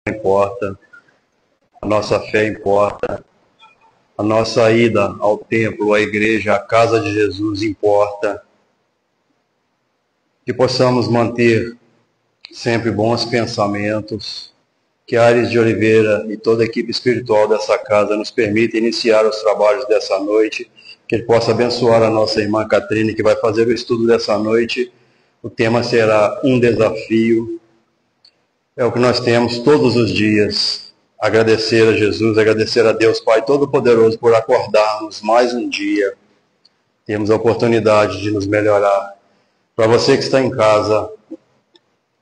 importa, a nossa fé importa, a nossa ida ao templo, à igreja, à casa de Jesus importa. Que possamos manter sempre bons pensamentos, que Ares de Oliveira e toda a equipe espiritual dessa casa nos permita iniciar os trabalhos dessa noite, que Ele possa abençoar a nossa irmã Catrine, que vai fazer o estudo dessa noite. O tema será um desafio. É o que nós temos todos os dias. Agradecer a Jesus, agradecer a Deus Pai Todo-Poderoso por acordarmos mais um dia. Temos a oportunidade de nos melhorar. Para você que está em casa,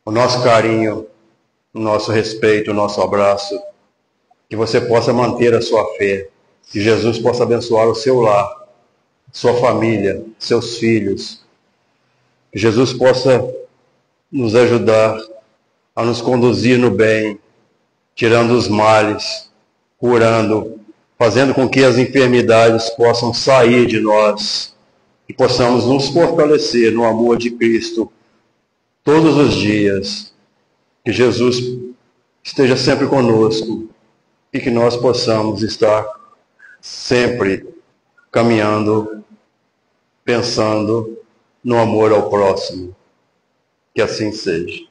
o nosso carinho, o nosso respeito, o nosso abraço, que você possa manter a sua fé, que Jesus possa abençoar o seu lar, sua família, seus filhos, que Jesus possa nos ajudar a nos conduzir no bem, tirando os males, curando, fazendo com que as enfermidades possam sair de nós e possamos nos fortalecer no amor de Cristo todos os dias. Que Jesus esteja sempre conosco e que nós possamos estar sempre caminhando, pensando no amor ao próximo. Que assim seja.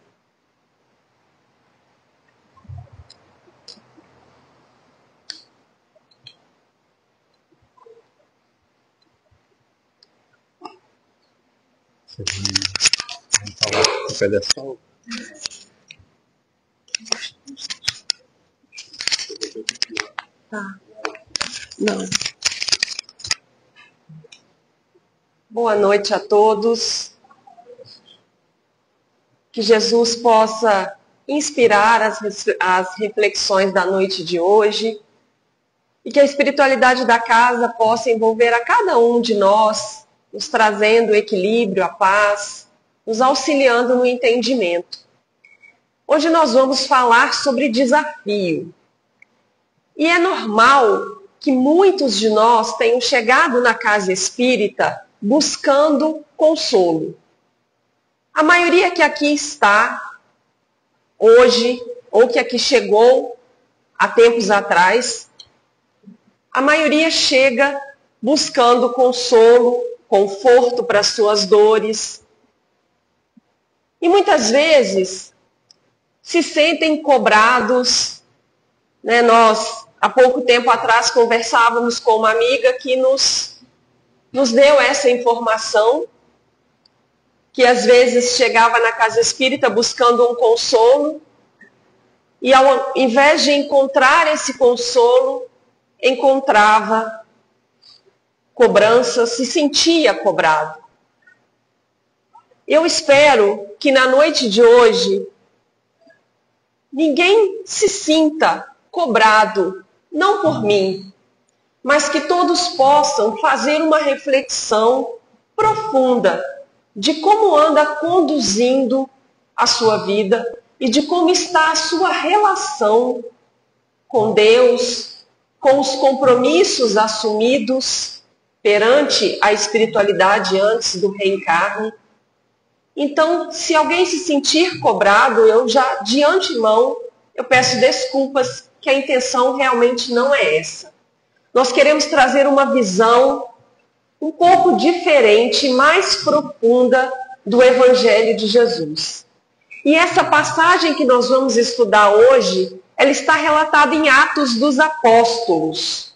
Vamos falar com o pedestal. Tá. Não. Boa noite a todos. Que Jesus possa inspirar as reflexões da noite de hoje e que a espiritualidade da casa possa envolver a cada um de nós, nos trazendo o equilíbrio, a paz, nos auxiliando no entendimento. Hoje nós vamos falar sobre desafio. E é normal que muitos de nós tenham chegado na casa espírita buscando consolo. A maioria que aqui está hoje, ou que aqui chegou há tempos atrás, a maioria chega buscando consolo, conforto para suas dores. E muitas vezes se sentem cobrados, né? Nós, há pouco tempo atrás, conversávamos com uma amiga que nos deu essa informação, que às vezes chegava na casa espírita buscando um consolo, e ao invés de encontrar esse consolo, encontrava cobrança, se sentia cobrado. Eu espero que na noite de hoje ninguém se sinta cobrado, não por mim, mas que todos possam fazer uma reflexão profunda de como anda conduzindo a sua vida e de como está a sua relação com Deus, com os compromissos assumidos perante a espiritualidade antes do reencarne. Então, se alguém se sentir cobrado, eu já, de antemão, eu peço desculpas, que a intenção realmente não é essa. Nós queremos trazer uma visão um pouco diferente, mais profunda do Evangelho de Jesus. E essa passagem que nós vamos estudar hoje, ela está relatada em Atos dos Apóstolos.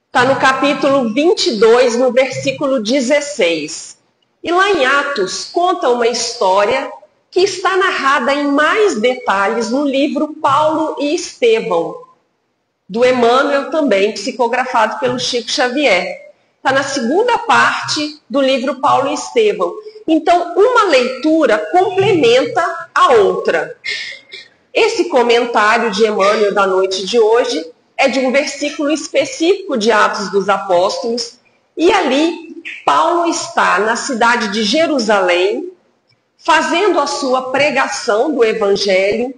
Está no capítulo 22, no versículo 16. E lá em Atos conta uma história que está narrada em mais detalhes no livro Paulo e Estevão, do Emmanuel também, psicografado pelo Chico Xavier. Está na segunda parte do livro Paulo e Estevão. Então, uma leitura complementa a outra. Esse comentário de Emmanuel da noite de hoje é de um versículo específico de Atos dos Apóstolos, e ali Paulo está na cidade de Jerusalém, fazendo a sua pregação do Evangelho,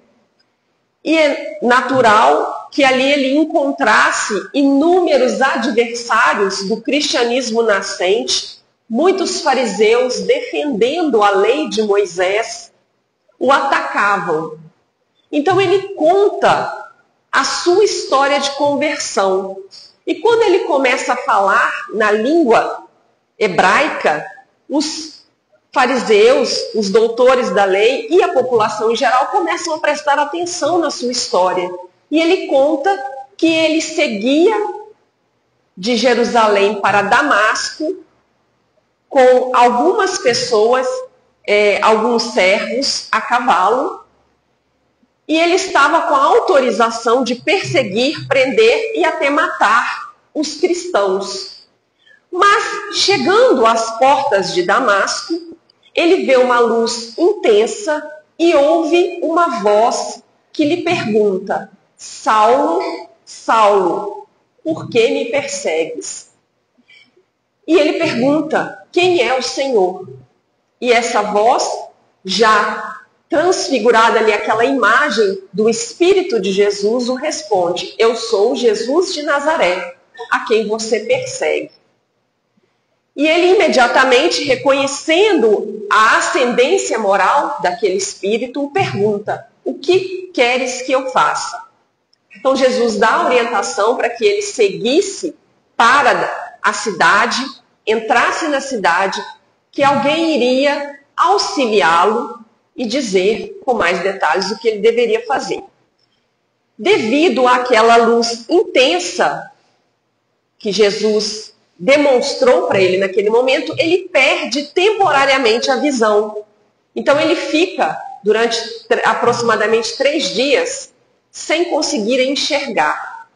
e é natural que ali ele encontrasse inúmeros adversários do cristianismo nascente, muitos fariseus defendendo a lei de Moisés, o atacavam. Então ele conta a sua história de conversão. E quando ele começa a falar na língua hebraica, os fariseus, os doutores da lei e a população em geral começam a prestar atenção na sua história. E ele conta que ele seguia de Jerusalém para Damasco com algumas pessoas, alguns servos a cavalo, e ele estava com a autorização de perseguir, prender e até matar os cristãos. Mas, chegando às portas de Damasco, ele vê uma luz intensa e ouve uma voz que lhe pergunta: Saulo, Saulo, por que me persegues? E ele pergunta: quem é o Senhor? E essa voz, já transfigurada ali, aquela imagem do Espírito de Jesus, o responde: eu sou Jesus de Nazaré, a quem você persegue. E ele imediatamente, reconhecendo a ascendência moral daquele Espírito, o pergunta: o que queres que eu faça? Então Jesus dá a orientação para que ele seguisse para a cidade, entrasse na cidade, que alguém iria auxiliá-lo e dizer com mais detalhes o que ele deveria fazer. Devido àquela luz intensa que Jesus demonstrou para ele naquele momento, ele perde temporariamente a visão. Então ele fica durante aproximadamente 3 dias sem conseguir enxergar.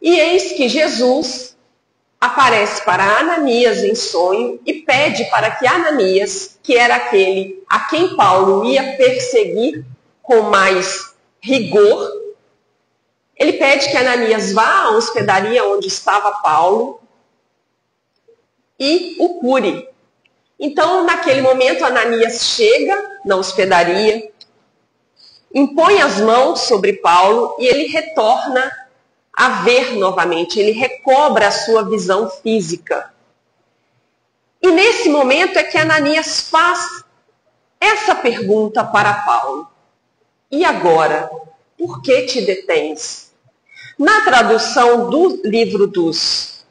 E eis que Jesus aparece para Ananias em sonho e pede para que Ananias, que era aquele a quem Paulo ia perseguir com mais rigor, ele pede que Ananias vá à hospedaria onde estava Paulo e o cure. Então, naquele momento, Ananias chega na hospedaria, impõe as mãos sobre Paulo e ele retorna a ver novamente, ele recobra a sua visão física. E nesse momento é que Ananias faz essa pergunta para Paulo: e agora, por que te detens? Na tradução do livro dos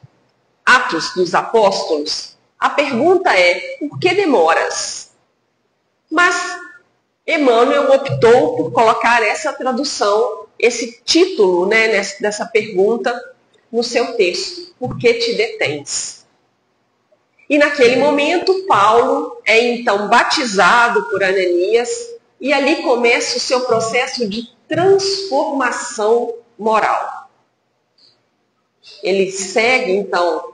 Atos dos Apóstolos, a pergunta é: por que demoras? Mas Emmanuel optou por colocar essa tradução, esse título, né, dessa pergunta no seu texto: por que te detens? E naquele momento, Paulo é então batizado por Ananias e ali começa o seu processo de transformação moral. Ele segue então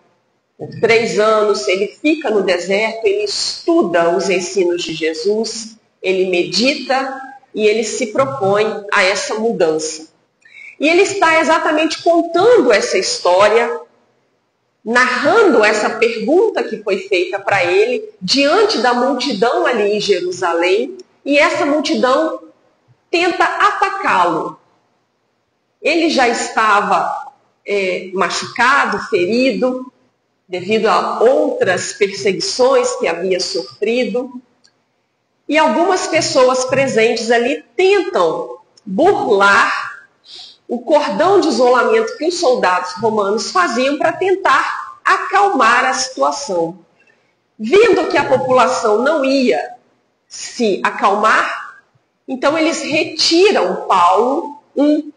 por 3 anos, ele fica no deserto, ele estuda os ensinos de Jesus, ele medita e ele se propõe a essa mudança. E ele está exatamente contando essa história, narrando essa pergunta que foi feita para ele diante da multidão ali em Jerusalém, e essa multidão tenta atacá-lo. Ele já estava machucado, ferido, devido a outras perseguições que havia sofrido. E algumas pessoas presentes ali tentam burlar o cordão de isolamento que os soldados romanos faziam para tentar acalmar a situação. Vendo que a população não ia se acalmar, então eles retiram Paulo, um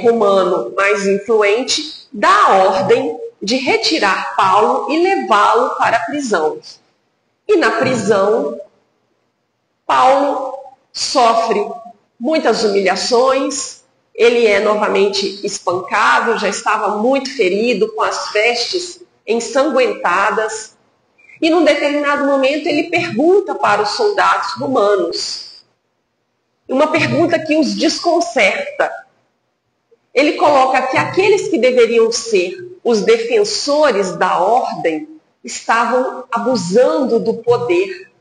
romano mais influente, dá a ordem de retirar Paulo e levá-lo para a prisão. E na prisão, Paulo sofre muitas humilhações, ele é novamente espancado, já estava muito ferido, com as vestes ensanguentadas. E num determinado momento ele pergunta para os soldados romanos, uma pergunta que os desconcerta. Ele coloca que aqueles que deveriam ser os defensores da ordem estavam abusando do poder,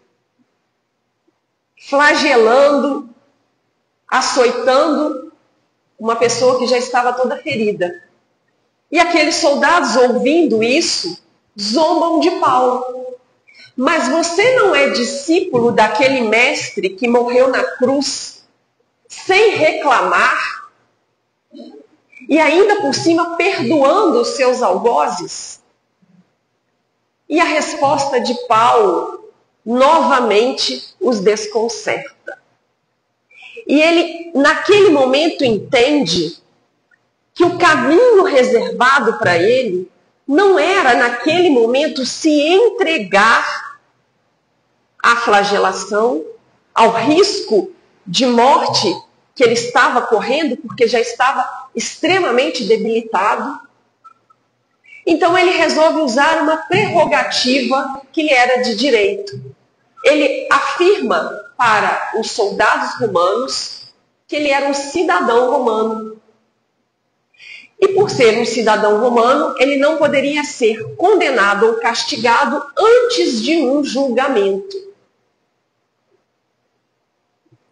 flagelando, açoitando uma pessoa que já estava toda ferida. E aqueles soldados, ouvindo isso, zombam de Paulo. Mas você não é discípulo daquele mestre que morreu na cruz sem reclamar, e ainda por cima perdoando os seus algozes? E a resposta de Paulo novamente os desconcerta. E ele, naquele momento, entende que o caminho reservado para ele não era, naquele momento, se entregar à flagelação, ao risco de morte que ele estava correndo, porque já estava extremamente debilitado. Então ele resolve usar uma prerrogativa que lhe era de direito. Ele afirma para os soldados romanos que ele era um cidadão romano. E por ser um cidadão romano, ele não poderia ser condenado ou castigado antes de um julgamento.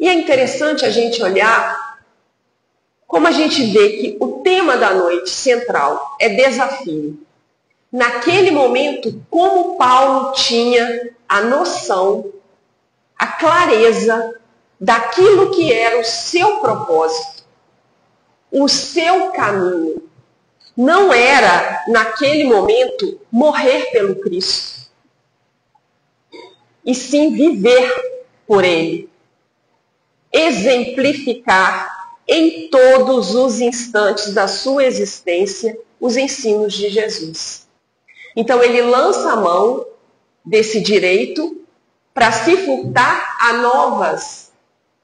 E é interessante a gente olhar como a gente vê que o tema da noite central é desafio. Naquele momento, como Paulo tinha a noção, a clareza daquilo que era o seu propósito, o seu caminho. Não era, naquele momento, morrer pelo Cristo, e sim viver por Ele. Exemplificar em todos os instantes da sua existência os ensinos de Jesus. Então ele lança a mão desse direito para se furtar a novas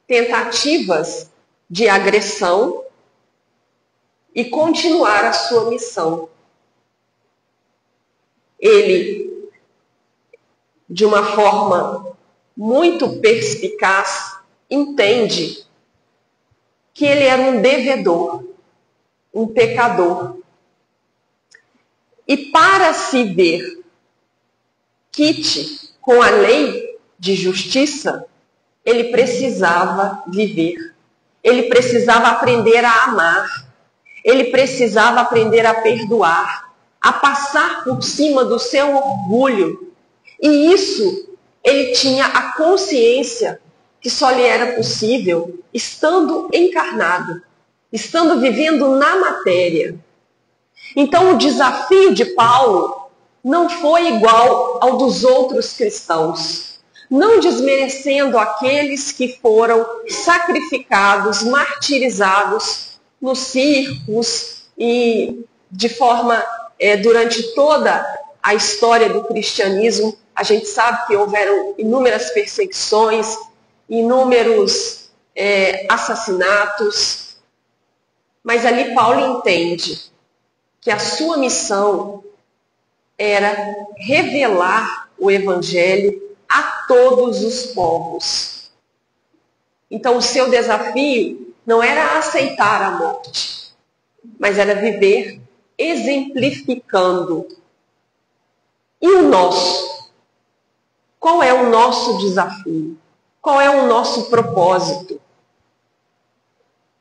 tentativas de agressão e continuar a sua missão. Ele, de uma forma muito perspicaz, entende que ele era um devedor, um pecador. E para se ver quite com a lei de justiça, ele precisava viver. Ele precisava aprender a amar. Ele precisava aprender a perdoar, a passar por cima do seu orgulho. E isso ele tinha a consciência que só lhe era possível estando encarnado, estando vivendo na matéria. Então o desafio de Paulo não foi igual ao dos outros cristãos, não desmerecendo aqueles que foram sacrificados, martirizados nos circos e de forma, durante toda a história do cristianismo, a gente sabe que houveram inúmeras perseguições, inúmeros assassinatos, mas ali Paulo entende que a sua missão era revelar o Evangelho a todos os povos. Então o seu desafio não era aceitar a morte, mas era viver exemplificando. E o nosso? Qual é o nosso desafio? Qual é o nosso propósito?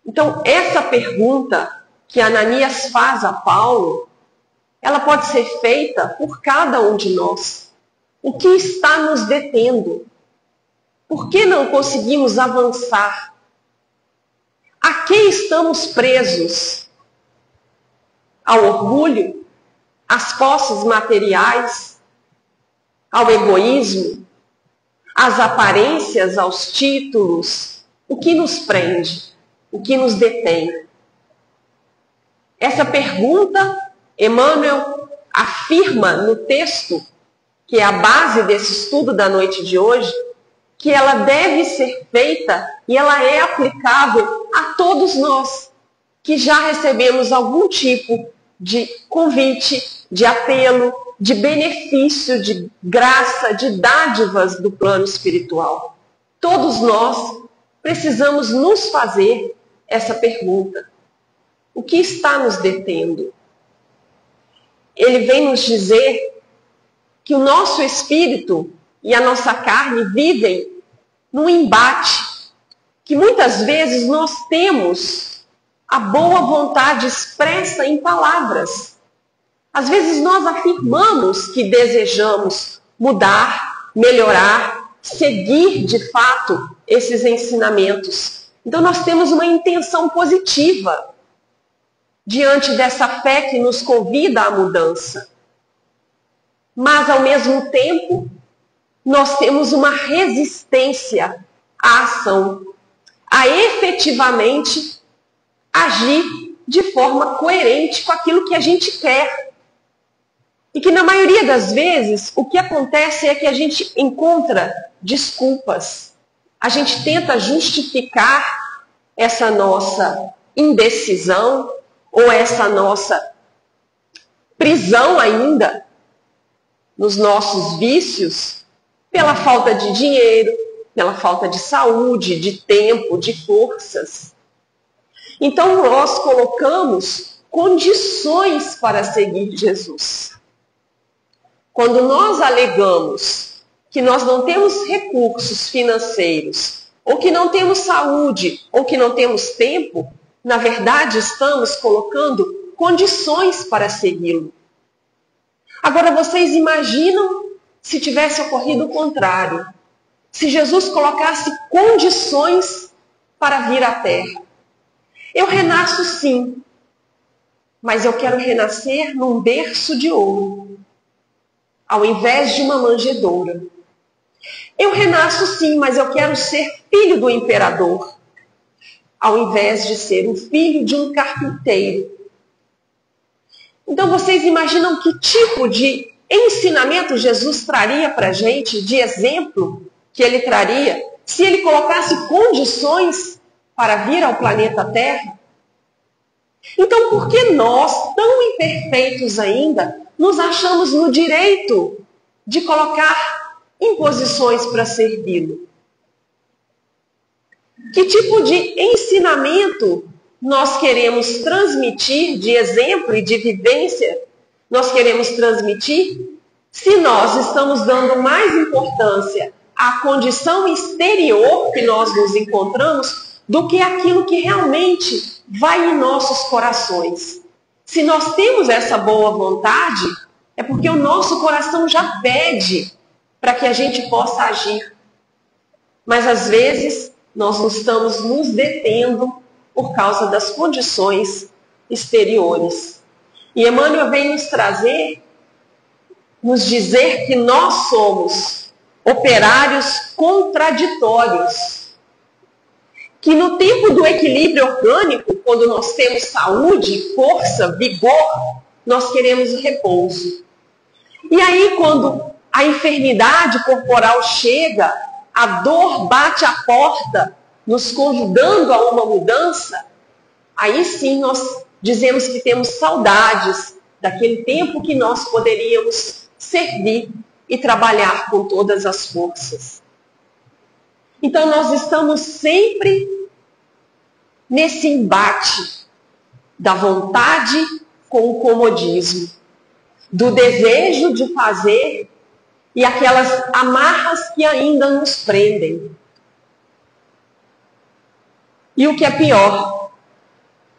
Então, essa pergunta que Ananias faz a Paulo, ela pode ser feita por cada um de nós. O que está nos detendo? Por que não conseguimos avançar? A que estamos presos? Ao orgulho? Às posses materiais? Ao egoísmo? Às aparências, aos títulos? O que nos prende? O que nos detém? Essa pergunta, Emmanuel afirma no texto, que é a base desse estudo da noite de hoje, que ela deve ser feita e ela é aplicável a todos nós, que já recebemos algum tipo de convite, de apelo, de benefício, de graça, de dádivas do plano espiritual. Todos nós precisamos nos fazer essa pergunta. O que está nos detendo? Ele vem nos dizer que o nosso espírito e a nossa carne vivem num embate, que muitas vezes nós temos a boa vontade expressa em palavras. Às vezes nós afirmamos que desejamos mudar, melhorar, seguir de fato esses ensinamentos. Então nós temos uma intenção positiva diante dessa fé que nos convida à mudança. Mas, ao mesmo tempo, nós temos uma resistência à ação, a efetivamente agir de forma coerente com aquilo que a gente quer. E que, na maioria das vezes, o que acontece é que a gente encontra desculpas. A gente tenta justificar essa nossa indecisão ou essa nossa prisão ainda nos nossos vícios pela falta de dinheiro, pela falta de saúde, de tempo, de forças. Então nós colocamos condições para seguir Jesus. Quando nós alegamos que nós não temos recursos financeiros, ou que não temos saúde, ou que não temos tempo, na verdade estamos colocando condições para segui-lo. Agora vocês imaginam se tivesse ocorrido o contrário. Se Jesus colocasse condições para vir à Terra. Eu renasço sim, mas eu quero renascer num berço de ouro, ao invés de uma manjedoura. Eu renasço sim, mas eu quero ser filho do imperador, ao invés de ser o filho de um carpinteiro. Então vocês imaginam que tipo de ensinamento Jesus traria para a gente, de exemplo que ele traria, se ele colocasse condições para vir ao planeta Terra? Então por que nós, tão imperfeitos ainda, nos achamos no direito de colocar imposições para servi-lo? Que tipo de ensinamento nós queremos transmitir, de exemplo e de vivência, nós queremos transmitir, se nós estamos dando mais importância à condição exterior que nós nos encontramos do que aquilo que realmente vai em nossos corações? Se nós temos essa boa vontade, é porque o nosso coração já pede para que a gente possa agir. Mas às vezes nós não estamos nos detendo por causa das condições exteriores. E Emmanuel vem nos dizer que nós somos operários contraditórios. Que no tempo do equilíbrio orgânico, quando nós temos saúde, força, vigor, nós queremos o repouso. E aí, quando a enfermidade corporal chega, a dor bate à porta, nos convidando a uma mudança, aí sim nós dizemos que temos saudades daquele tempo que nós poderíamos servir e trabalhar com todas as forças. Então nós estamos sempre nesse embate da vontade com o comodismo, do desejo de fazer e aquelas amarras que ainda nos prendem. E o que é pior,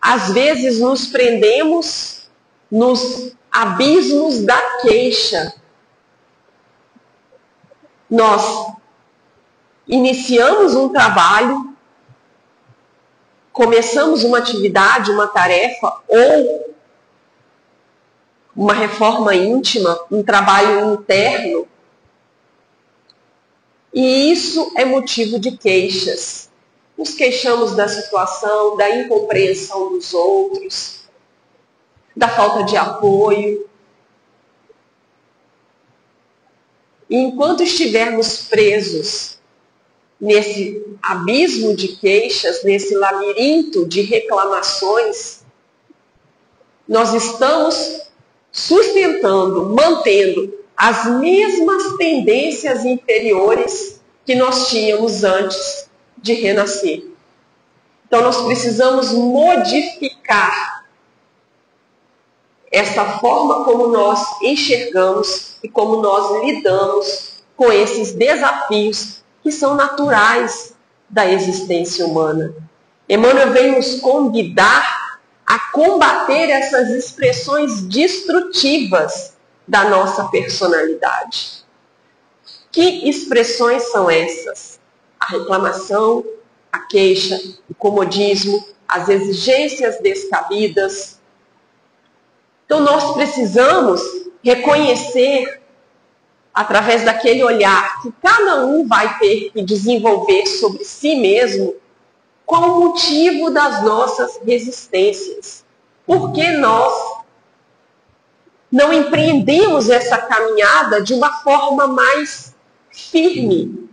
às vezes nos prendemos nos abismos da queixa. Nós iniciamos um trabalho, começamos uma atividade, uma tarefa ou uma reforma íntima, um trabalho interno, e isso é motivo de queixas. Nos queixamos da situação, da incompreensão dos outros, da falta de apoio. E enquanto estivermos presos nesse abismo de queixas, nesse labirinto de reclamações, nós estamos sustentando, mantendo as mesmas tendências inferiores que nós tínhamos antes de renascer. Então nós precisamos modificar essa forma como nós enxergamos e como nós lidamos com esses desafios que são naturais da existência humana. Emmanuel vem nos convidar a combater essas expressões destrutivas da nossa personalidade. Que expressões são essas? A reclamação, a queixa, o comodismo, as exigências descabidas. Então nós precisamos reconhecer, através daquele olhar que cada um vai ter que desenvolver sobre si mesmo, qual o motivo das nossas resistências. Por que nós não empreendemos essa caminhada de uma forma mais firme,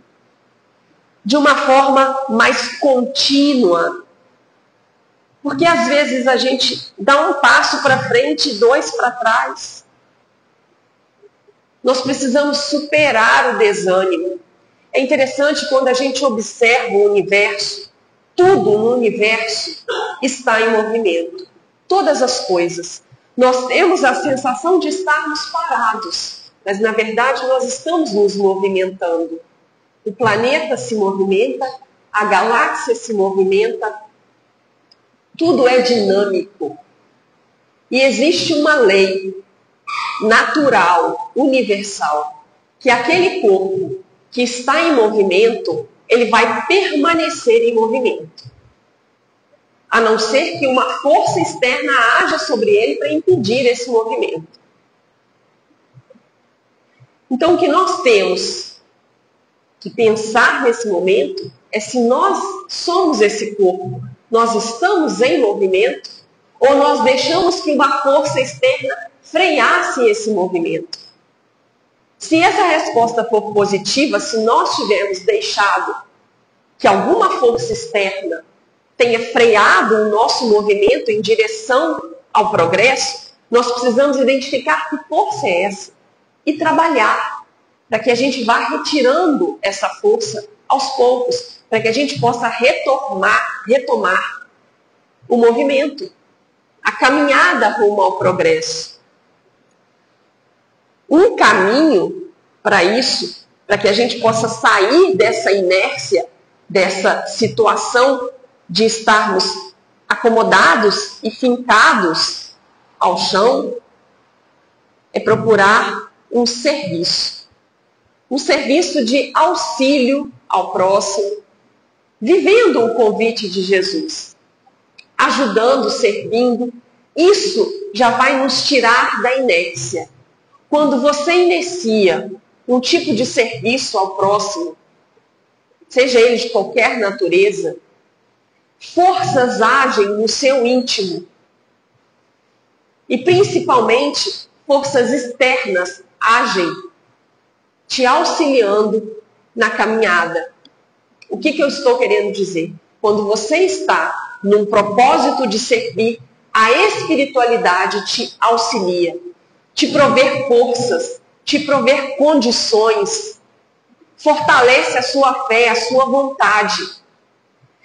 de uma forma mais contínua? Porque às vezes a gente dá um passo para frente e 2 para trás. Nós precisamos superar o desânimo. É interessante quando a gente observa o universo, tudo no universo está em movimento. Todas as coisas. Nós temos a sensação de estarmos parados, mas na verdade nós estamos nos movimentando. O planeta se movimenta, a galáxia se movimenta, tudo é dinâmico. E existe uma lei natural, universal, que aquele corpo que está em movimento, ele vai permanecer em movimento. A não ser que uma força externa haja sobre ele para impedir esse movimento. Então o que nós temos que pensar nesse momento é se nós somos esse corpo, nós estamos em movimento, ou nós deixamos que uma força externa freasse esse movimento. Se essa resposta for positiva, se nós tivermos deixado que alguma força externa tenha freado o nosso movimento em direção ao progresso, nós precisamos identificar que força é essa e trabalhar para que a gente vá retirando essa força aos poucos, para que a gente possa retomar o movimento, a caminhada rumo ao progresso. Um caminho para isso, para que a gente possa sair dessa inércia, dessa situação de estarmos acomodados e fincados ao chão, é procurar um serviço de auxílio ao próximo, vivendo o convite de Jesus, ajudando, servindo. Isso já vai nos tirar da inércia. Quando você inicia um tipo de serviço ao próximo, seja ele de qualquer natureza, forças agem no seu íntimo. E principalmente, forças externas agem te auxiliando na caminhada. O que eu estou querendo dizer? Quando você está num propósito de servir, a espiritualidade te auxilia, te prover forças, te prover condições, fortalece a sua fé, a sua vontade.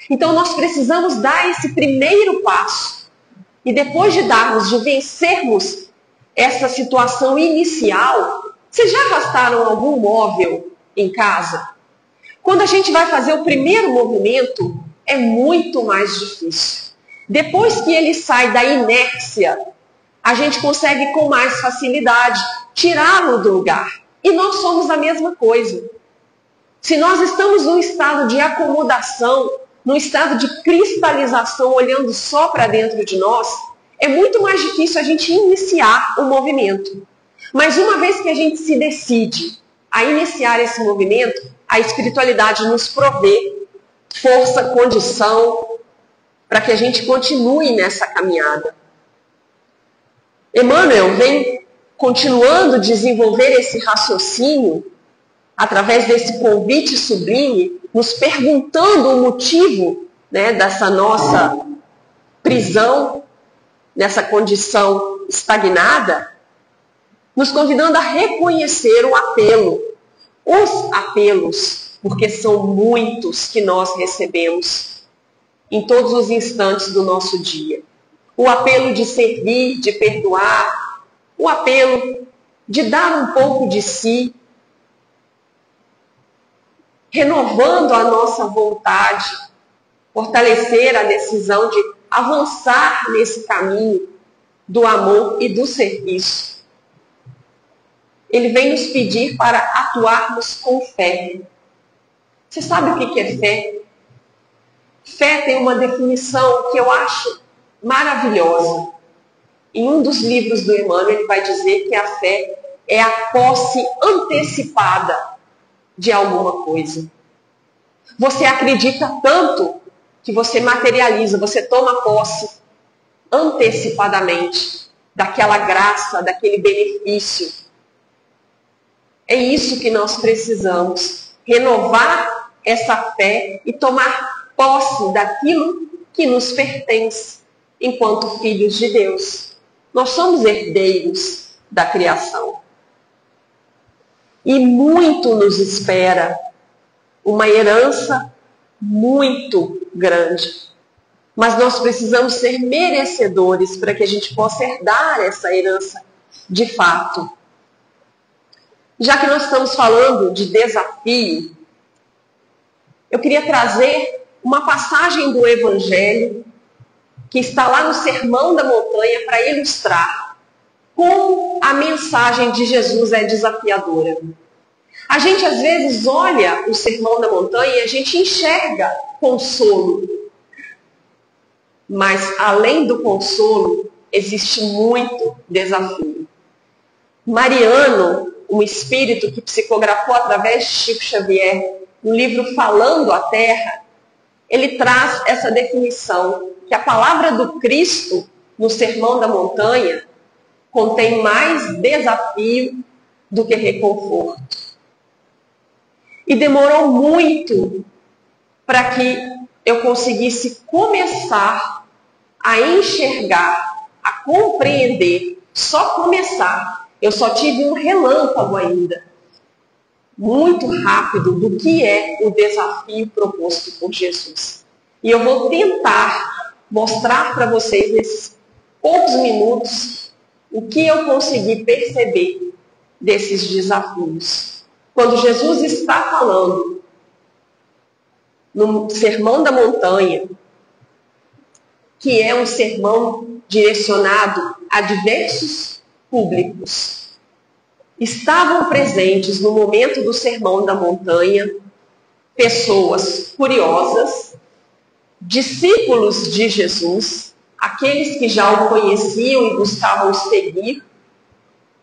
Então nós precisamos dar esse primeiro passo. E depois de vencermos essa situação inicial, vocês já arrastaram algum móvel em casa? Quando a gente vai fazer o primeiro movimento, é muito mais difícil. Depois que ele sai da inércia, a gente consegue com mais facilidade tirá-lo do lugar. E nós somos a mesma coisa. Se nós estamos num estado de acomodação, num estado de cristalização, olhando só para dentro de nós, é muito mais difícil a gente iniciar o movimento. Mas uma vez que a gente se decide a iniciar esse movimento, a espiritualidade nos provê força, condição, para que a gente continue nessa caminhada. Emmanuel vem continuando a desenvolver esse raciocínio através desse convite sublime, nos perguntando o motivo, dessa nossa prisão, nessa condição estagnada, nos convidando a reconhecer o apelo, os apelos, porque são muitos que nós recebemos em todos os instantes do nosso dia. O apelo de servir, de perdoar, o apelo de dar um pouco de si, renovando a nossa vontade, fortalecer a decisão de avançar nesse caminho do amor e do serviço. Ele vem nos pedir para atuarmos com fé. Você sabe o que é fé? Fé tem uma definição que eu acho maravilhosa. Em um dos livros do Emmanuel, ele vai dizer que a fé é a posse antecipada de alguma coisa. Você acredita tanto que você materializa, você toma posse antecipadamente daquela graça, daquele benefício. É isso que nós precisamos, renovar essa fé e tomar posse daquilo que nos pertence enquanto filhos de Deus. Nós somos herdeiros da criação. E muito nos espera, uma herança muito grande. Mas nós precisamos ser merecedores para que a gente possa herdar essa herança de fato. Já que nós estamos falando de desafio, eu queria trazer uma passagem do Evangelho que está lá no Sermão da Montanha para ilustrar como a mensagem de Jesus é desafiadora. A gente às vezes olha o Sermão da Montanha e a gente enxerga consolo. Mas além do consolo, existe muito desafio. Mariano, um espírito que psicografou através de Chico Xavier, no livro Falando a Terra, ele traz essa definição, que a palavra do Cristo, no Sermão da Montanha, contém mais desafio do que reconforto. E demorou muito para que eu conseguisse começar a enxergar, a compreender, só começar. Eu só tive um relâmpago ainda, muito rápido, do que é o desafio proposto por Jesus. E eu vou tentar mostrar para vocês, nesses poucos minutos, o que eu consegui perceber desses desafios. Quando Jesus está falando no Sermão da Montanha, que é um sermão direcionado a diversos públicos, estavam presentes no momento do Sermão da Montanha pessoas curiosas, discípulos de Jesus, aqueles que já o conheciam e buscavam seguir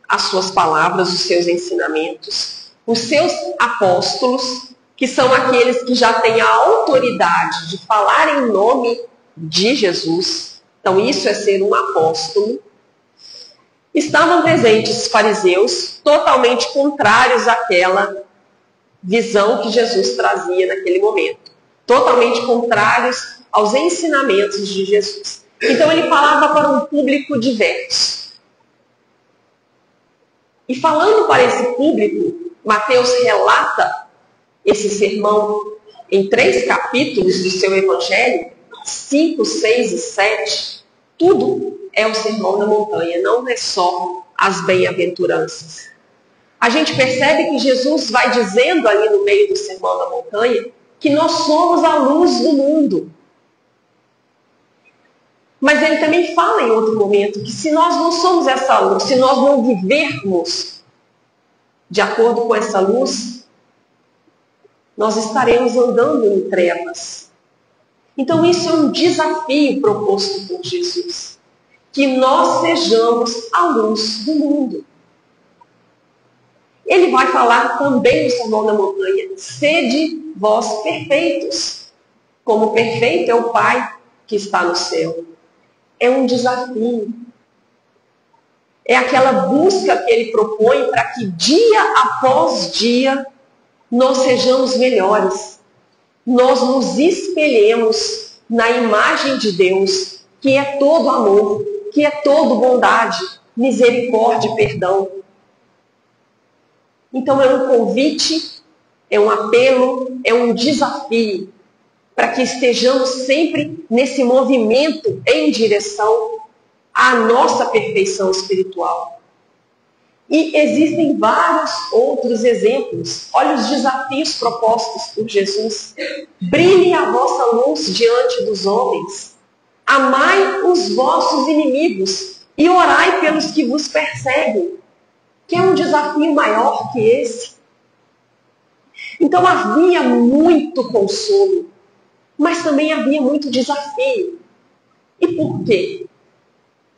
as suas palavras, os seus ensinamentos, os seus apóstolos, que são aqueles que já têm a autoridade de falar em nome de Jesus. Então isso é ser um apóstolo. Estavam presentes fariseus, totalmente contrários àquela visão que Jesus trazia naquele momento. Totalmente contrários aos ensinamentos de Jesus. Então ele falava para um público diverso. E falando para esse público, Mateus relata esse sermão em 3 capítulos do seu Evangelho, 5, 6 e 7. Tudo é o Sermão da Montanha, não é só as bem-aventuranças. A gente percebe que Jesus vai dizendo ali no meio do Sermão da Montanha que nós somos a luz do mundo. Mas ele também fala em outro momento que se nós não somos essa luz, se nós não vivermos de acordo com essa luz, nós estaremos andando em trevas. Então isso é um desafio proposto por Jesus. Que nós sejamos a luz do mundo. Ele vai falar também no Sermão da Montanha: sede vós perfeitos, como perfeito é o Pai que está no céu. É um desafio. É aquela busca que ele propõe para que dia após dia nós sejamos melhores. Nós nos espelhemos na imagem de Deus, que é todo amor, que é todo bondade, misericórdia e perdão. Então é um convite, é um apelo, é um desafio para que estejamos sempre nesse movimento em direção à nossa perfeição espiritual. E existem vários outros exemplos. Olha os desafios propostos por Jesus. Brilhe a vossa luz diante dos homens. Amai os vossos inimigos e orai pelos que vos perseguem. Que é um desafio maior que esse. Então havia muito consolo mas também havia muito desafio. E por quê?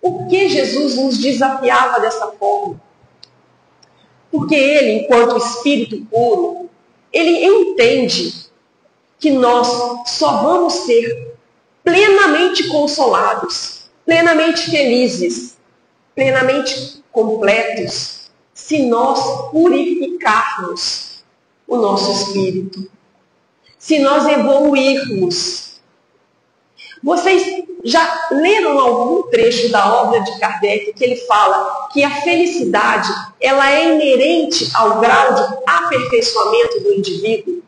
Por que Jesus nos desafiava dessa forma? Porque ele, enquanto Espírito puro, ele entende que nós só vamos ser plenamente consolados, plenamente felizes, plenamente completos, se nós purificarmos o nosso espírito, se nós evoluirmos. Vocês já leram algum trecho da obra de Kardec que ele fala que a felicidade ela é inerente ao grau de aperfeiçoamento do indivíduo?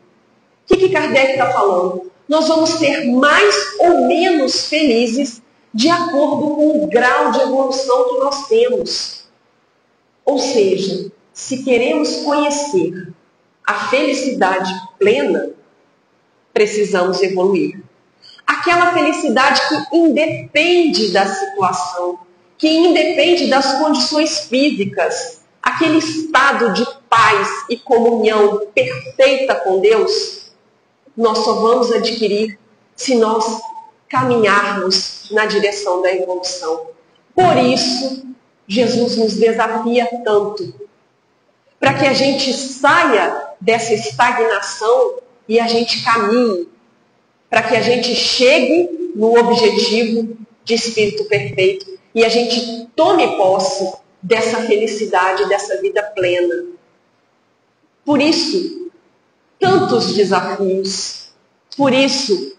O que Kardec está falando? Nós vamos ser mais ou menos felizes de acordo com o grau de evolução que nós temos. Ou seja, se queremos conhecer a felicidade plena, precisamos evoluir. Aquela felicidade que independe da situação, que independe das condições físicas, aquele estado de paz e comunhão perfeita com Deus, nós só vamos adquirir se nós caminharmos na direção da evolução. Por isso, Jesus nos desafia tanto, para que a gente saia dessa estagnação e a gente caminhe, para que a gente chegue no objetivo de espírito perfeito e a gente tome posse dessa felicidade, dessa vida plena. Por isso, tantos desafios, por isso,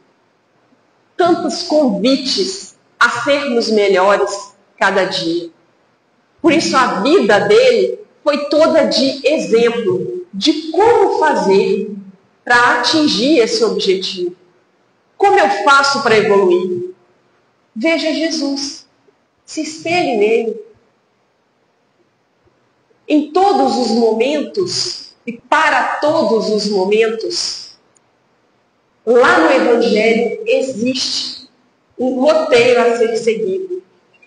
tantos convites a sermos melhores cada dia. Por isso a vida dele foi toda de exemplo de como fazer para atingir esse objetivo. Como eu faço para evoluir? Veja Jesus, se espelhe nele. Em todos os momentos e para todos os momentos, lá no Evangelho existe um roteiro a ser seguido.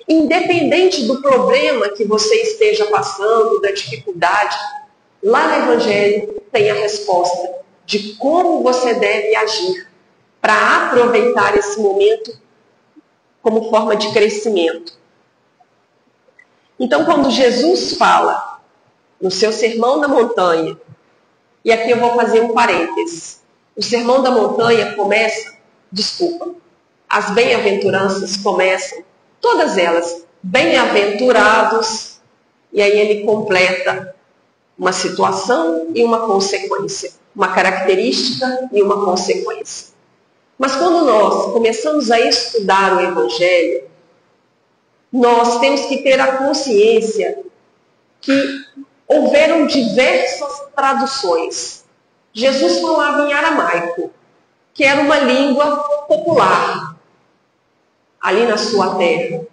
Independente do problema que você esteja passando, da dificuldade, lá no Evangelho tem a resposta de como você deve agir para aproveitar esse momento como forma de crescimento. Então, quando Jesus fala no seu Sermão da Montanha, e aqui eu vou fazer um parênteses, o Sermão da Montanha começa, as bem-aventuranças começam, todas elas, bem-aventurados, e aí ele completa uma situação e uma consequência, uma característica e uma consequência. Mas quando nós começamos a estudar o Evangelho, nós temos que ter a consciência que houveram diversas traduções. Jesus falava em aramaico, que era uma língua popular ali na sua terra.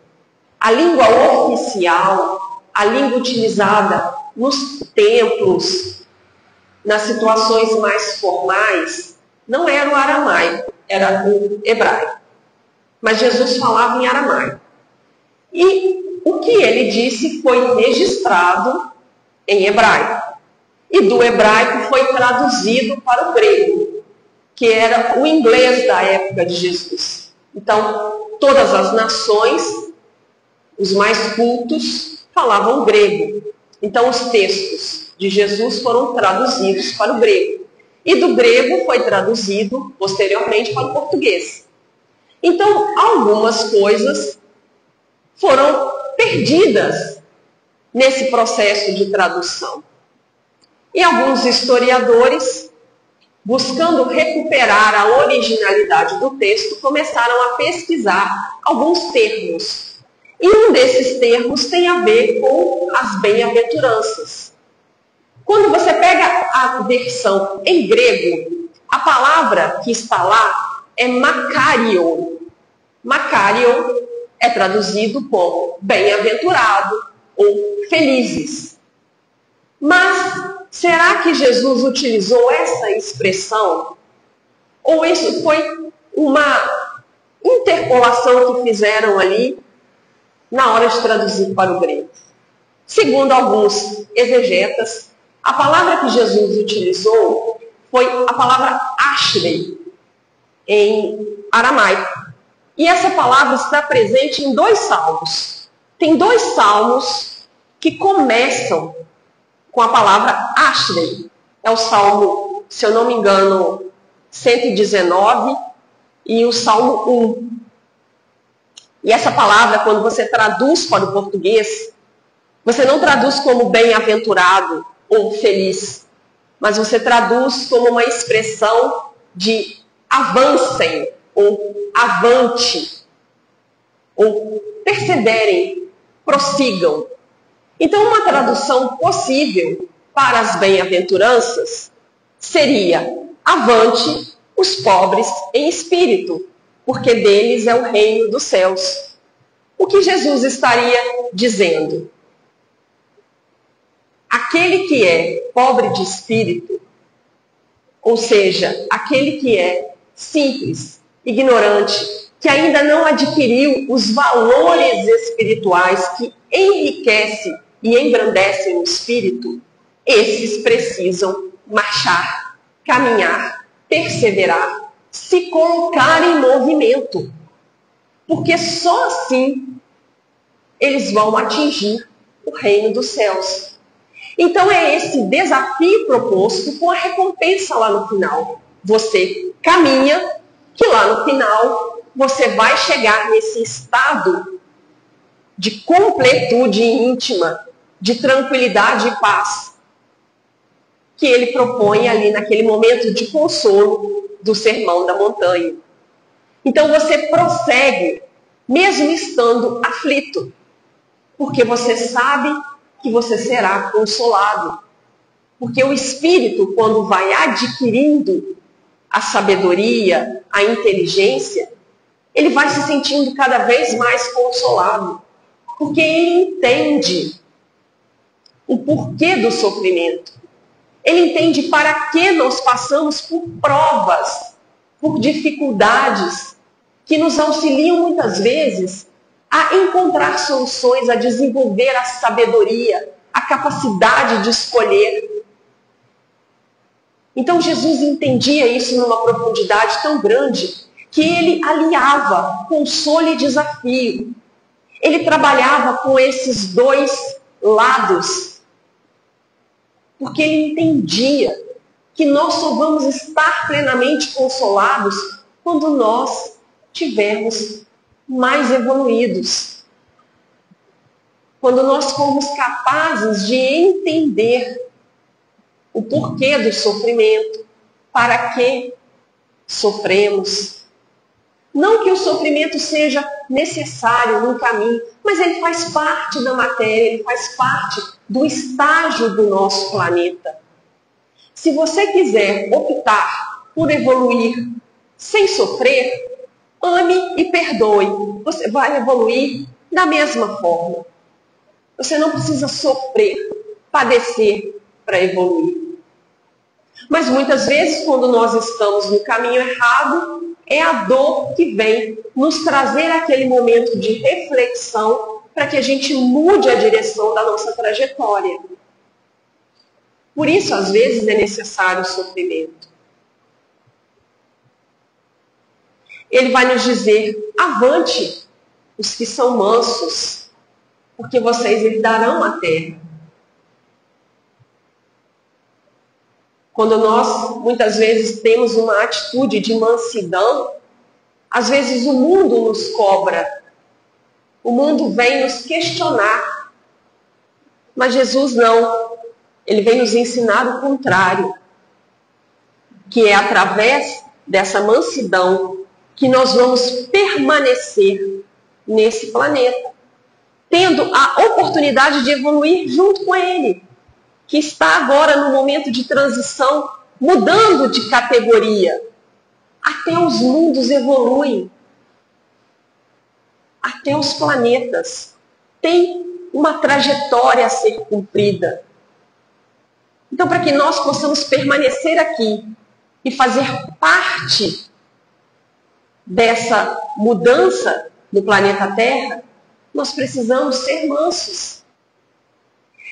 A língua oficial, a língua utilizada nos templos, nas situações mais formais, não era o aramaico, era o hebraico. Mas Jesus falava em aramaico. E o que ele disse foi registrado em hebraico. E do hebraico foi traduzido para o grego, que era o inglês da época de Jesus. Então, todas as nações, os mais cultos, falavam grego. Então, os textos de Jesus foram traduzidos para o grego. E do grego foi traduzido, posteriormente, para o português. Então, algumas coisas foram perdidas nesse processo de tradução. E alguns historiadores, buscando recuperar a originalidade do texto, começaram a pesquisar alguns termos. E um desses termos tem a ver com as bem-aventuranças. Quando você pega a versão em grego, a palavra que está lá é makarion. Makarion é traduzido como bem-aventurado ou felizes. Mas será que Jesus utilizou essa expressão? Ou isso foi uma interpolação que fizeram ali na hora de traduzir para o grego? Segundo alguns exegetas, a palavra que Jesus utilizou foi a palavra ashrei. em aramaico. E essa palavra está presente em 2 salmos. Tem 2 salmos que começam com a palavra Ashrei. É o salmo, se eu não me engano, 119 e o salmo 1. E essa palavra, quando você traduz para o português, você não traduz como bem-aventurado ou feliz, mas você traduz como uma expressão de avancem, ou avante, ou perseverem, prossigam. Então, uma tradução possível para as bem-aventuranças seria: avante os pobres em espírito, porque deles é o reino dos céus. O que Jesus estaria dizendo? Aquele que é pobre de espírito, ou seja, aquele que é simples, ignorante, que ainda não adquiriu os valores espirituais que enriquecem e engrandecem o espírito, esses precisam marchar, caminhar, perseverar, se colocar em movimento. Porque só assim eles vão atingir o reino dos céus. Então é esse desafio proposto com a recompensa lá no final. Você caminha, que lá no final você vai chegar nesse estado de completude íntima, de tranquilidade e paz, que ele propõe ali naquele momento de consolo do Sermão da Montanha. Então você prossegue, mesmo estando aflito, porque você sabe que você será consolado. Porque o Espírito, quando vai adquirindo a sabedoria, a inteligência, ele vai se sentindo cada vez mais consolado. Porque ele entende o porquê do sofrimento. Ele entende para que nós passamos por provas, por dificuldades, que nos auxiliam muitas vezes a encontrar soluções, a desenvolver a sabedoria, a capacidade de escolher. Então Jesus entendia isso numa profundidade tão grande que ele aliava consolo e desafio. Ele trabalhava com esses 2 lados, porque ele entendia que nós só vamos estar plenamente consolados quando nós tivermos mais evoluídos. Quando nós formos capazes de entender o porquê do sofrimento, para que sofremos. Não que o sofrimento seja necessário no caminho, mas ele faz parte da matéria, ele faz parte do estágio do nosso planeta. Se você quiser optar por evoluir sem sofrer, ame e perdoe. Você vai evoluir da mesma forma. Você não precisa sofrer, padecer para evoluir. Mas muitas vezes, quando nós estamos no caminho errado, é a dor que vem nos trazer aquele momento de reflexão para que a gente mude a direção da nossa trajetória. Por isso, às vezes, é necessário o sofrimento. Ele vai nos dizer: avante os que são mansos, porque vocês herdarão a terra. Quando nós, muitas vezes, temos uma atitude de mansidão, às vezes o mundo nos cobra. O mundo vem nos questionar. Mas Jesus não. Ele vem nos ensinar o contrário. Que é através dessa mansidão que nós vamos permanecer nesse planeta, tendo a oportunidade de evoluir junto com ele, que está agora no momento de transição, mudando de categoria. Até os mundos evoluem. Até os planetas têm uma trajetória a ser cumprida. Então, para que nós possamos permanecer aqui e fazer parte dessa mudança no planeta Terra, nós precisamos ser mansos.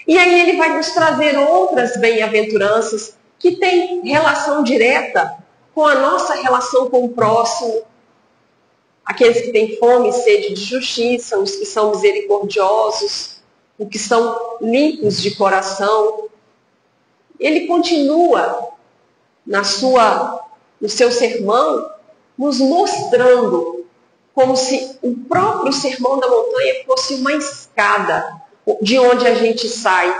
E aí ele vai nos trazer outras bem-aventuranças que têm relação direta com a nossa relação com o próximo, aqueles que têm fome e sede de justiça, os que são misericordiosos, os que são limpos de coração. Ele continua no seu sermão nos mostrando como se o próprio Sermão da Montanha fosse uma escada de onde a gente sai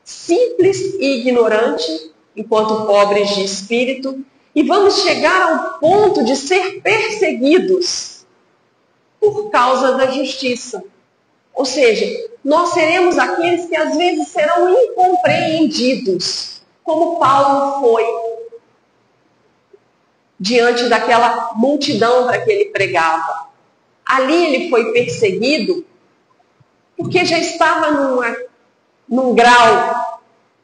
simples e ignorante, enquanto pobres de espírito, e vamos chegar ao ponto de ser perseguidos por causa da justiça. Ou seja, nós seremos aqueles que às vezes serão incompreendidos, como Paulo foi diante daquela multidão para que ele pregava. Ali ele foi perseguido porque já estava num grau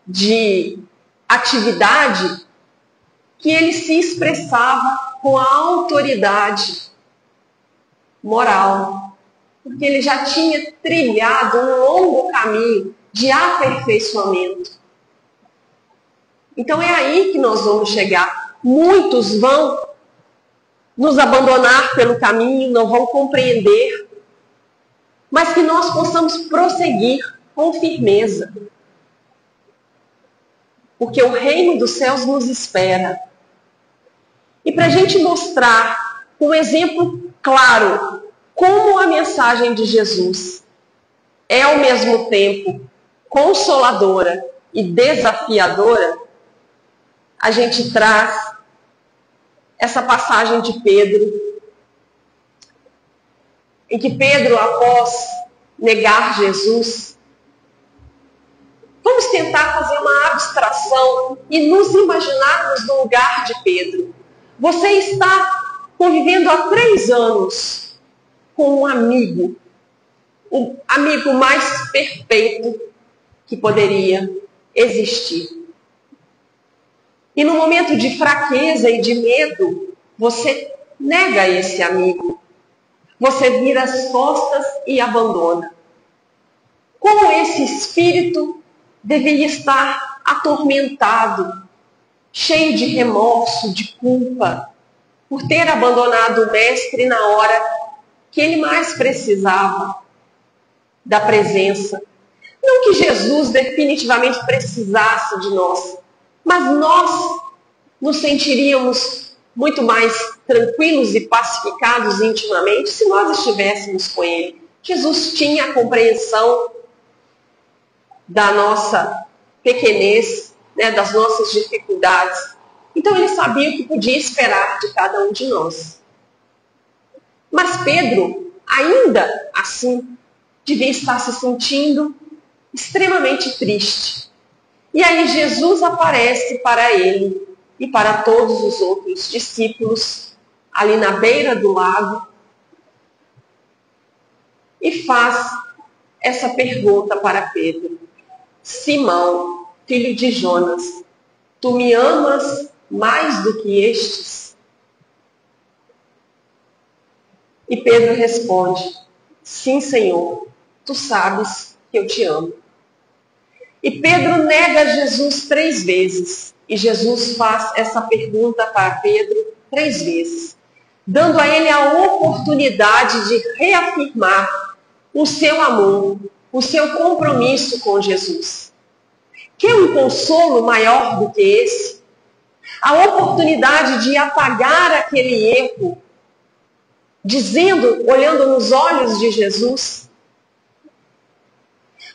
de atividade que ele se expressava com a autoridade moral, porque ele já tinha trilhado um longo caminho de aperfeiçoamento. Então é aí que nós vamos chegar. Muitos vão nos abandonar pelo caminho, não vão compreender, mas que nós possamos prosseguir com firmeza, porque o reino dos céus nos espera. E para a gente mostrar um exemplo claro como a mensagem de Jesus é ao mesmo tempo consoladora e desafiadora, a gente traz essa passagem de Pedro, em que Pedro, após negar Jesus, vamos tentar fazer uma abstração e nos imaginarmos no lugar de Pedro. Você está convivendo há 3 anos com um amigo, o amigo mais perfeito que poderia existir. E no momento de fraqueza e de medo, você nega esse amigo. Você vira as costas e abandona. Como esse espírito deveria estar atormentado, cheio de remorso, de culpa, por ter abandonado o mestre na hora que ele mais precisava da presença. Não que Jesus definitivamente precisasse de nós, mas nós nos sentiríamos muito mais tranquilos e pacificados intimamente se nós estivéssemos com ele. Jesus tinha a compreensão da nossa pequenez, das nossas dificuldades. Então ele sabia o que podia esperar de cada um de nós. Mas Pedro, ainda assim, devia estar se sentindo extremamente triste. E aí Jesus aparece para ele e para todos os outros discípulos ali na beira do lago e faz essa pergunta para Pedro: Simão, filho de Jonas, tu me amas mais do que estes? E Pedro responde: sim, Senhor, tu sabes que eu te amo. E Pedro nega Jesus 3 vezes. E Jesus faz essa pergunta para Pedro 3 vezes, dando a ele a oportunidade de reafirmar o seu amor, o seu compromisso com Jesus. Quer um consolo maior do que esse? A oportunidade de apagar aquele erro, dizendo, olhando nos olhos de Jesus.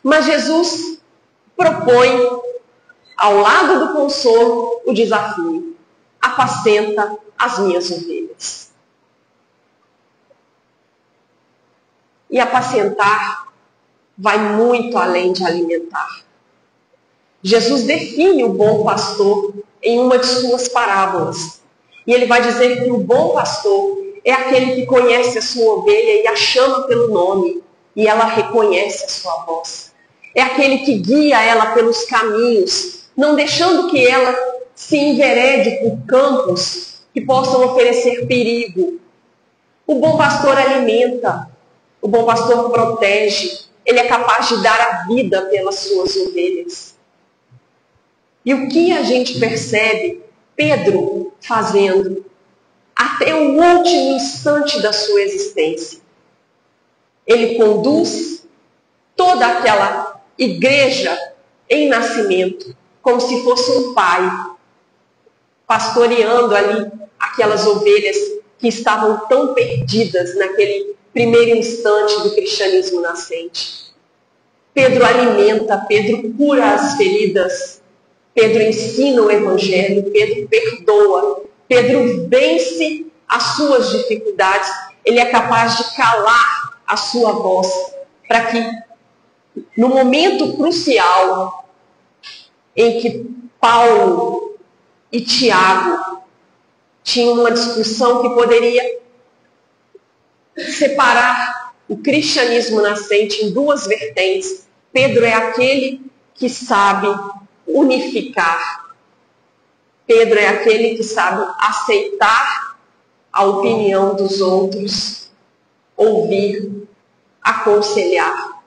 Mas Jesus propõe, ao lado do consolo, o desafio: apacenta as minhas ovelhas. E apacentar vai muito além de alimentar. Jesus define o bom pastor em uma de suas parábolas. E ele vai dizer que o bom pastor é aquele que conhece a sua ovelha e a chama pelo nome, e ela reconhece a sua voz. É aquele que guia ela pelos caminhos, não deixando que ela se enverede por campos que possam oferecer perigo. O bom pastor alimenta, o bom pastor protege, ele é capaz de dar a vida pelas suas ovelhas. E o que a gente percebe Pedro fazendo até o último instante da sua existência. Ele conduz toda aquela igreja em nascimento, como se fosse um pai, pastoreando ali aquelas ovelhas que estavam tão perdidas naquele primeiro instante do cristianismo nascente. Pedro alimenta, Pedro cura as feridas, Pedro ensina o evangelho, Pedro perdoa, Pedro vence as suas dificuldades, ele é capaz de calar a sua voz, para que no momento crucial em que Paulo e Tiago tinham uma discussão que poderia separar o cristianismo nascente em duas vertentes, Pedro é aquele que sabe unificar. Pedro é aquele que sabe aceitar a opinião dos outros, ouvir, aconselhar.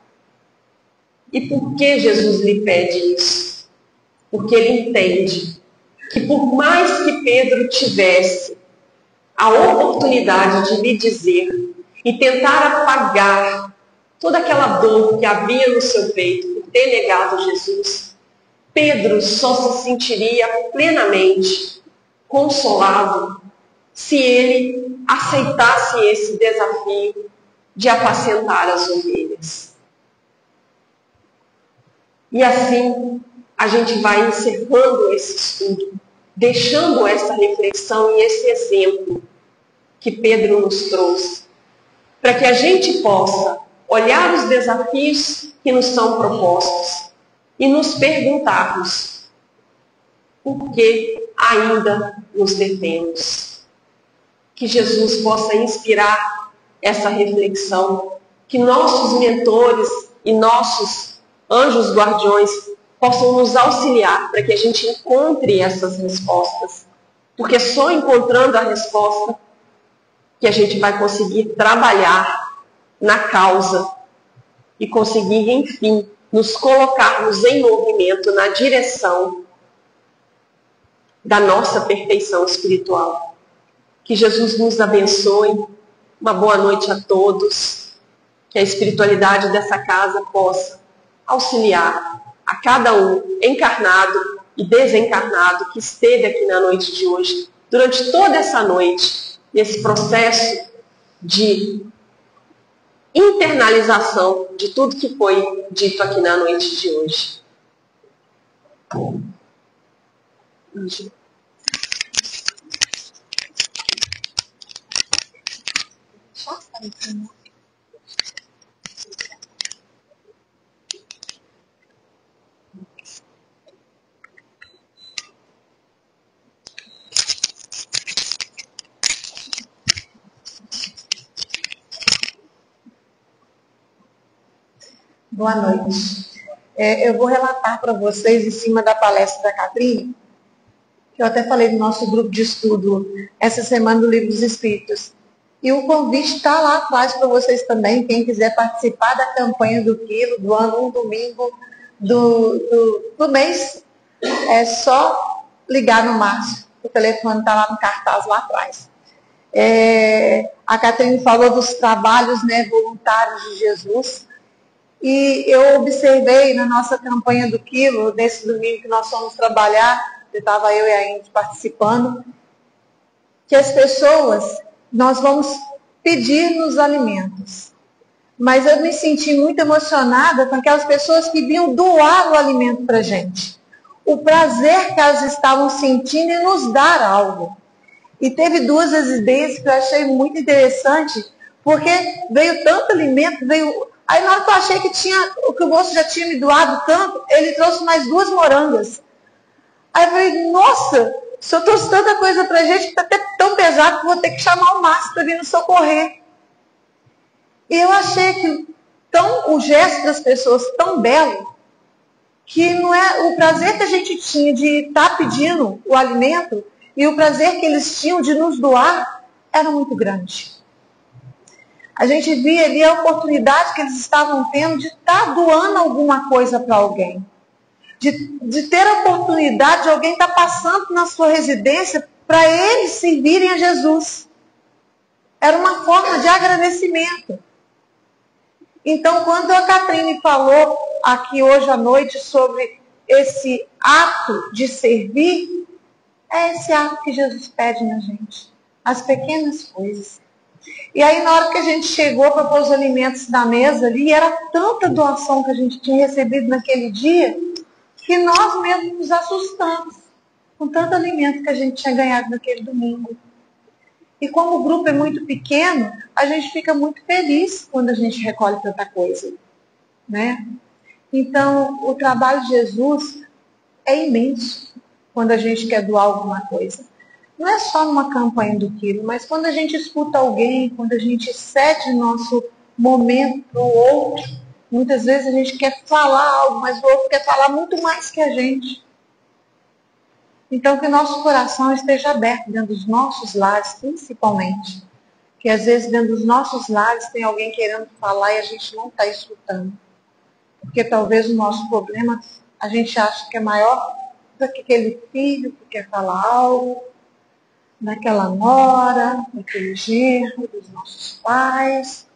E por que Jesus lhe pede isso? Porque ele entende que por mais que Pedro tivesse a oportunidade de lhe dizer e tentar apagar toda aquela dor que havia no seu peito por ter negado Jesus, Pedro só se sentiria plenamente consolado se ele aceitasse esse desafio de apacentar as ovelhas. E assim a gente vai encerrando esse estudo, deixando essa reflexão e esse exemplo que Pedro nos trouxe, para que a gente possa olhar os desafios que nos são propostos e nos perguntarmos por que ainda nos detemos. Que Jesus possa inspirar essa reflexão, que nossos mentores e nossos anjos guardiões possam nos auxiliar para que a gente encontre essas respostas. Porque só encontrando a resposta que a gente vai conseguir trabalhar na causa e conseguir, enfim, nos colocarmos em movimento na direção da nossa perfeição espiritual. Que Jesus nos abençoe. Uma boa noite a todos. Que a espiritualidade dessa casa possa auxiliar a cada um, encarnado e desencarnado, que esteve aqui na noite de hoje, durante toda essa noite, nesse processo de internalização de tudo que foi dito aqui na noite de hoje. Boa noite. Eu vou relatar para vocês, em cima da palestra da Catrinha, que eu até falei no nosso grupo de estudo essa semana do Livro dos Espíritos. E o convite está lá atrás para vocês também, quem quiser participar da campanha do quilo, do ano, um domingo do mês, é só ligar no Márcio. O telefone está lá no cartaz lá atrás. A Catrinha falou dos trabalhos, né, voluntários de Jesus. E eu observei na nossa campanha do quilo, nesse domingo que nós fomos trabalhar, estava eu e a Índia participando, que as pessoas, nós vamos pedir nos alimentos. Mas eu me senti muito emocionada com aquelas pessoas que vinham doar o alimento para a gente. O prazer que elas estavam sentindo em nos dar algo. E teve duas residências que eu achei muito interessante, porque veio tanto alimento, veio... Aí na hora que eu achei que o moço já tinha me doado tanto, ele trouxe mais 2 morangas. Aí eu falei, nossa, o senhor trouxe tanta coisa pra gente que está até tão pesado que vou ter que chamar o Márcio para vir nos socorrer. E eu achei que o gesto das pessoas tão belo, que não é o prazer que a gente tinha de estar pedindo o alimento e o prazer que eles tinham de nos doar era muito grande. A gente via ali a oportunidade que eles estavam tendo de estar doando alguma coisa para alguém. de ter a oportunidade de alguém estar passando na sua residência para eles servirem a Jesus. Era uma forma de agradecimento. Então, quando a Catrine falou aqui hoje à noite sobre esse ato de servir, é esse ato que Jesus pede na gente. As pequenas coisas. E aí, na hora que a gente chegou para pôr os alimentos na mesa ali, era tanta doação que a gente tinha recebido naquele dia, que nós mesmos nos assustamos com tanto alimento que a gente tinha ganhado naquele domingo. E como o grupo é muito pequeno, a gente fica muito feliz quando a gente recolhe tanta coisa, né? Então, o trabalho de Jesus é imenso quando a gente quer doar alguma coisa. Não é só numa campanha do quilo, mas quando a gente escuta alguém, quando a gente cede nosso momento para o outro, muitas vezes a gente quer falar algo, mas o outro quer falar muito mais que a gente. Então, que nosso coração esteja aberto dentro dos nossos lares, principalmente. Que às vezes dentro dos nossos lares tem alguém querendo falar e a gente não está escutando. Porque talvez o nosso problema a gente acha que é maior do que aquele filho que quer falar algo, daquela nora, daquele genro, dos nossos pais.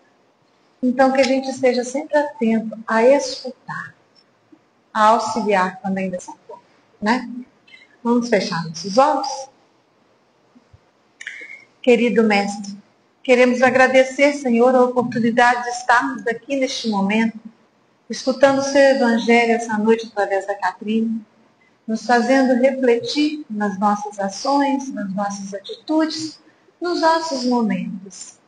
Então, que a gente esteja sempre atento a escutar, a auxiliar também dessa forma, né? Vamos fechar nossos olhos? Querido Mestre, queremos agradecer, Senhor, a oportunidade de estarmos aqui neste momento, escutando o Seu Evangelho essa noite através da Catrine, nos fazendo refletir nas nossas ações, nas nossas atitudes, nos nossos momentos.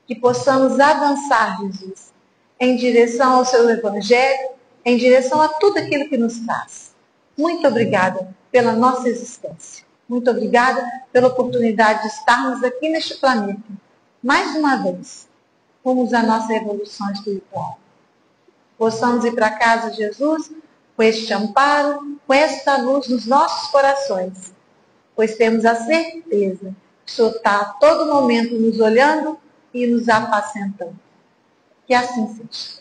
Que possamos avançar, Jesus, em direção ao Seu Evangelho, em direção a tudo aquilo que nos traz. Muito obrigada pela nossa existência. Muito obrigada pela oportunidade de estarmos aqui neste planeta. Mais uma vez, rumos à nossa evolução espiritual. Possamos ir para casa, Jesus, com este amparo, com esta luz nos nossos corações. Pois temos a certeza que o Senhor está a todo momento nos olhando e nos apacentando. Que assim seja.